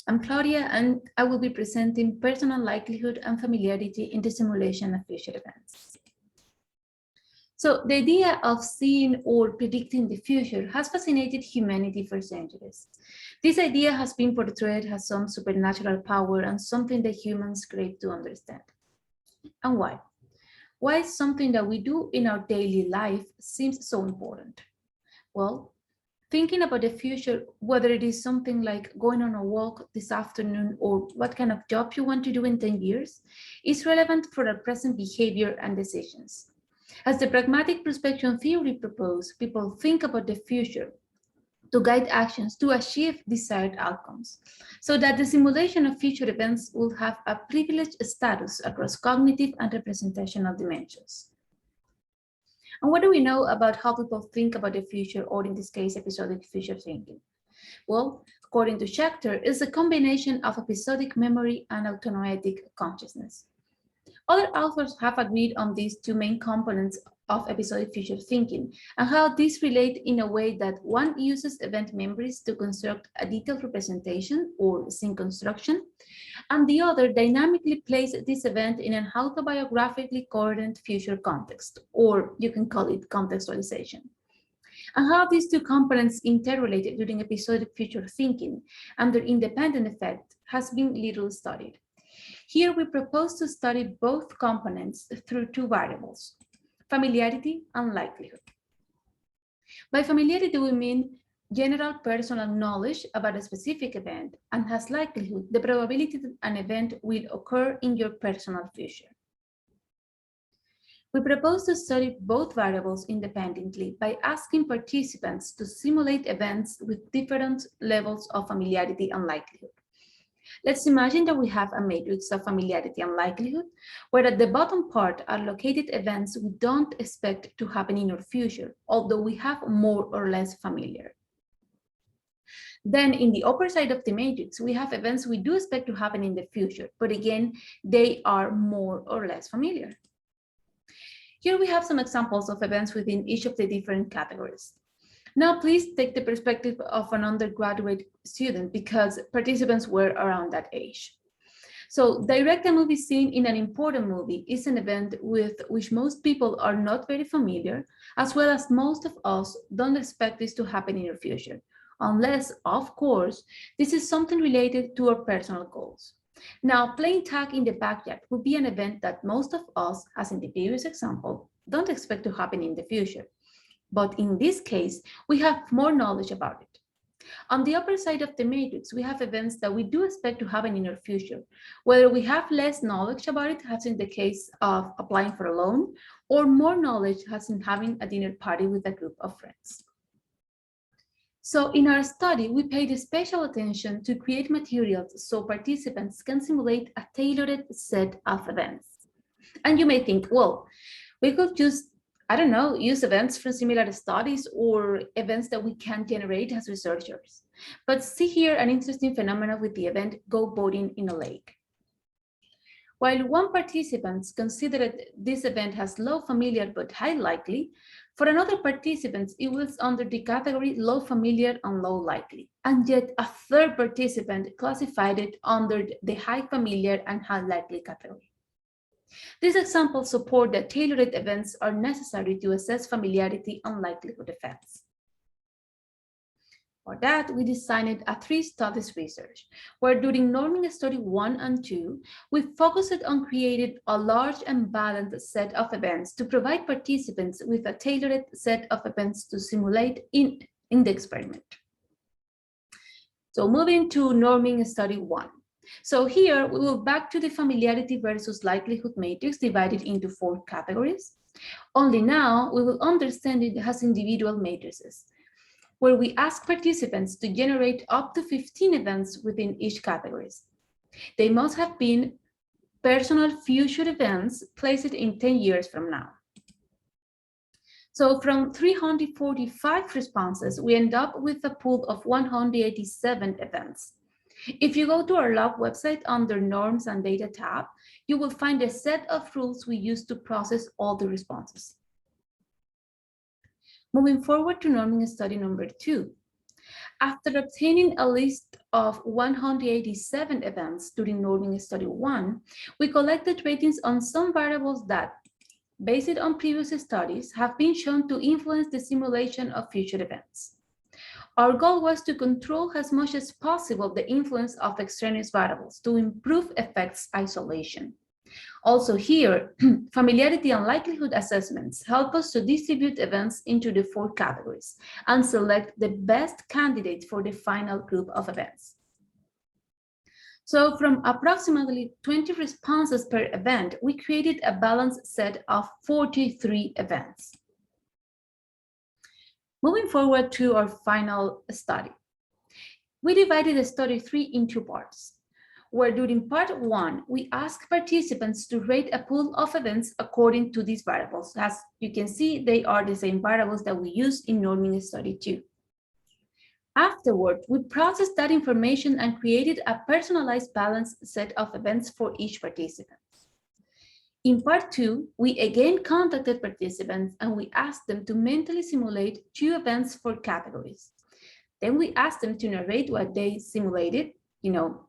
I'm Claudia, and I will be presenting personal likelihood and familiarity in the simulation of future events. So the idea of seeing or predicting the future has fascinated humanity for centuries. This idea has been portrayed as some supernatural power and something that humans crave to understand. And why? Why something that we do in our daily life seems so important? Well, thinking about the future, whether it is something like going on a walk this afternoon or what kind of job you want to do in 10 years, is relevant for our present behavior and decisions. As the pragmatic prospection theory proposed, people think about the future to guide actions to achieve desired outcomes, so that the simulation of future events will have a privileged status across cognitive and representational dimensions. And what do we know about how people think about the future, or in this case, episodic future thinking? Well, according to Schechter, it's a combination of episodic memory and autonoetic consciousness. Other authors have agreed on these two main components of episodic future thinking and how these relate in a way that one uses event memories to construct a detailed representation or scene construction, and the other dynamically places this event in an autobiographically coherent future context, or you can call it contextualization. And how these two components interrelate during episodic future thinking and their independent effect has been little studied. Here we propose to study both components through two variables, familiarity and likelihood. By familiarity, we mean general personal knowledge about a specific event, and as likelihood, the probability that an event will occur in your personal future. We propose to study both variables independently by asking participants to simulate events with different levels of familiarity and likelihood. Let's imagine that we have a matrix of familiarity and likelihood, where at the bottom part are located events we don't expect to happen in our future, although we have more or less familiar. Then in the upper side of the matrix, we have events we do expect to happen in the future, but again, they are more or less familiar. Here we have some examples of events within each of the different categories. Now, please take the perspective of an undergraduate student because participants were around that age. So, direct a movie scene in an important movie is an event with which most people are not very familiar, as well as most of us don't expect this to happen in the future, unless, of course, this is something related to our personal goals. Now, playing tag in the backyard would be an event that most of us, as in the previous example, don't expect to happen in the future. But in this case, we have more knowledge about it. On the upper side of the matrix, we have events that we do expect to happen in our future, whether we have less knowledge about it, as in the case of applying for a loan, or more knowledge, as in having a dinner party with a group of friends. So in our study, we paid special attention to create materials so participants can simulate a tailored set of events. And you may think, well, we could just use events from similar studies or events that we can generate as researchers. But see here an interesting phenomenon with the event go boating in a lake. While one participant considered this event as low familiar but high likely, for another participant, it was under the category low familiar and low likely. And yet a third participant classified it under the high familiar and high likely category. These examples support that tailored events are necessary to assess familiarity and likelihood effects. For that, we designed a 3-studies research, where during norming study 1 and 2, we focused on creating a large and balanced set of events to provide participants with a tailored set of events to simulate in the experiment. So moving to norming study 1. So here we will back to the familiarity versus likelihood matrix divided into 4 categories. Only now we will understand it as individual matrices, where we ask participants to generate up to 15 events within each category. They must have been personal future events placed in 10 years from now. So from 345 responses, we end up with a pool of 187 events. If you go to our lab website under Norms and Data tab, you will find a set of rules we use to process all the responses. Moving forward to norming study number 2. After obtaining a list of 187 events during norming study 1, we collected ratings on some variables that, based on previous studies, have been shown to influence the simulation of future events. Our goal was to control as much as possible the influence of extraneous variables to improve effects isolation. Also here, familiarity and likelihood assessments help us to distribute events into the 4 categories and select the best candidate for the final group of events. So from approximately 20 responses per event, we created a balanced set of 43 events. Moving forward to our final study, we divided the study 3 into 2 parts, where during part 1, we asked participants to rate a pool of events according to these variables. As you can see, they are the same variables that we use in norming study 2. Afterward, we processed that information and created a personalized balanced set of events for each participant. In part 2, we again contacted participants and we asked them to mentally simulate 2 events for categories. Then we asked them to narrate what they simulated,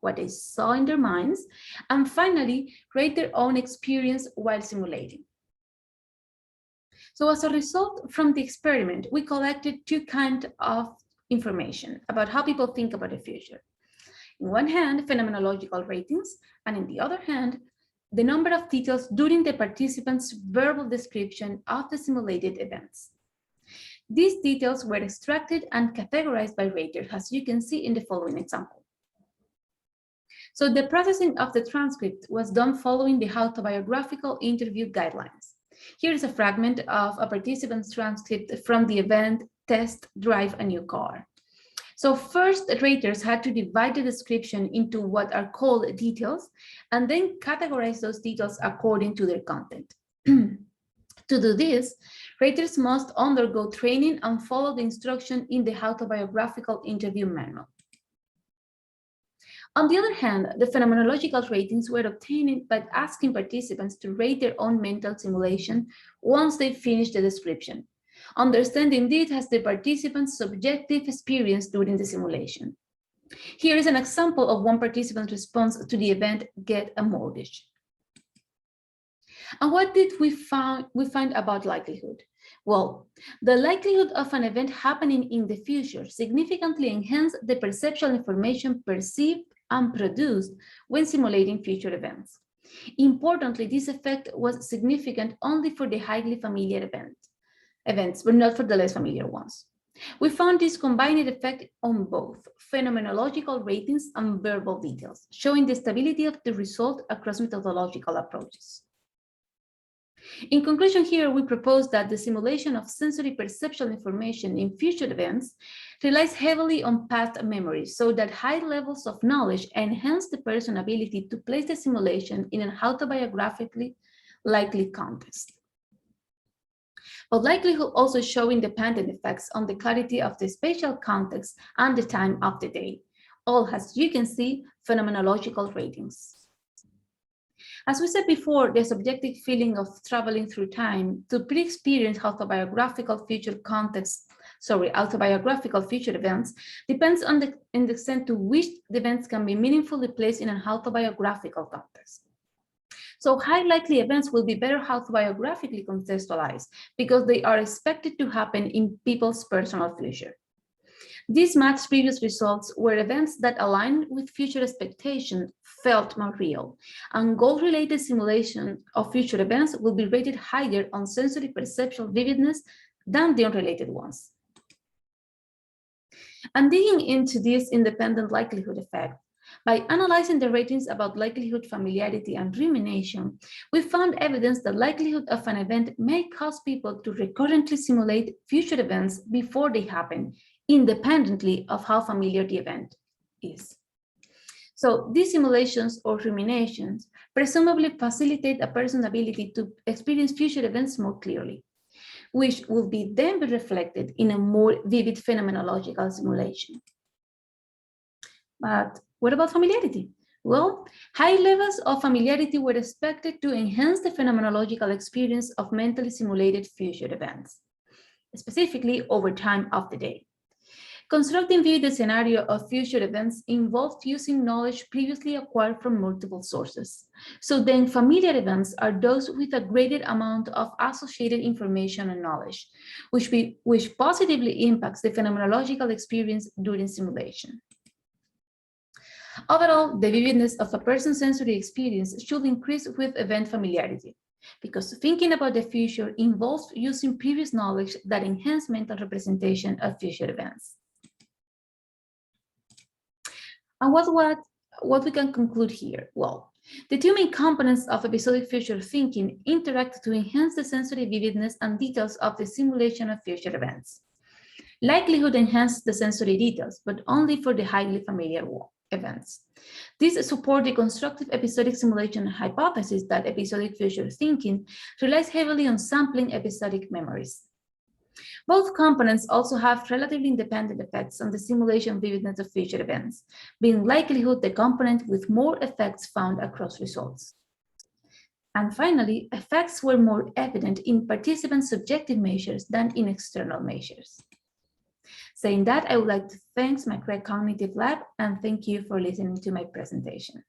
what they saw in their minds, and finally, rate their own experience while simulating. So as a result from the experiment, we collected 2 kinds of information about how people think about the future. In one hand, phenomenological ratings, and in the other hand, the number of details during the participants' verbal description of the simulated events. These details were extracted and categorized by raters, as you can see in the following example. So the processing of the transcript was done following the autobiographical interview guidelines. Here is a fragment of a participant's transcript from the event Test Drive a New Car. So first, raters had to divide the description into what are called details, and then categorize those details according to their content. To do this, raters must undergo training and follow the instruction in the autobiographical interview manual. On the other hand, the phenomenological ratings were obtained by asking participants to rate their own mental simulation once they finished the description, understanding it as the participant's subjective experience during the simulation. Here is an example of one participant's response to the event Get a Mortgage. And what did we find about likelihood? Well, the likelihood of an event happening in the future significantly enhanced the perceptual information perceived and produced when simulating future events. Importantly, this effect was significant only for the highly familiar events, but not for the less familiar ones. We found this combined effect on both phenomenological ratings and verbal details, showing the stability of the result across methodological approaches. In conclusion, here we propose that the simulation of sensory perceptual information in future events relies heavily on past memory, so that high levels of knowledge enhance the person's ability to place the simulation in an autobiographically likely context. But likelihood also show independent effects on the clarity of the spatial context and the time of the day, all, as you can see, phenomenological ratings. As we said before, the subjective feeling of traveling through time to pre-experience autobiographical future events depends on the extent to which the events can be meaningfully placed in an autobiographical context. So high likely events will be better autobiographically contextualized because they are expected to happen in people's personal future. This matched previous results where events that aligned with future expectations felt more real, and goal-related simulation of future events will be rated higher on sensory perceptual vividness than the unrelated ones. And digging into this independent likelihood effect, by analyzing the ratings about likelihood, familiarity, and rumination, we found evidence that likelihood of an event may cause people to recurrently simulate future events before they happen, independently of how familiar the event is. So these simulations or ruminations presumably facilitate a person's ability to experience future events more clearly, which will be then be reflected in a more vivid phenomenological simulation. But what about familiarity? Well, high levels of familiarity were expected to enhance the phenomenological experience of mentally simulated future events, specifically over time of the day. Constructing vivid scenario of future events involved using knowledge previously acquired from multiple sources. So then familiar events are those with a greater amount of associated information and knowledge, which positively impacts the phenomenological experience during simulation. Overall, the vividness of a person's sensory experience should increase with event familiarity, because thinking about the future involves using previous knowledge that enhance mental representation of future events. And what we can conclude here? Well, the two main components of episodic future thinking interact to enhance the sensory vividness and details of the simulation of future events. Likelihood enhances the sensory details, but only for the highly familiar events. These support the constructive episodic simulation hypothesis that episodic future thinking relies heavily on sampling episodic memories. Both components also have relatively independent effects on the simulation vividness of future events, being likelihood the component with more effects found across results. And finally, effects were more evident in participant subjective measures than in external measures. Saying that, I would like to thank McRae Cognitive Lab and thank you for listening to my presentation.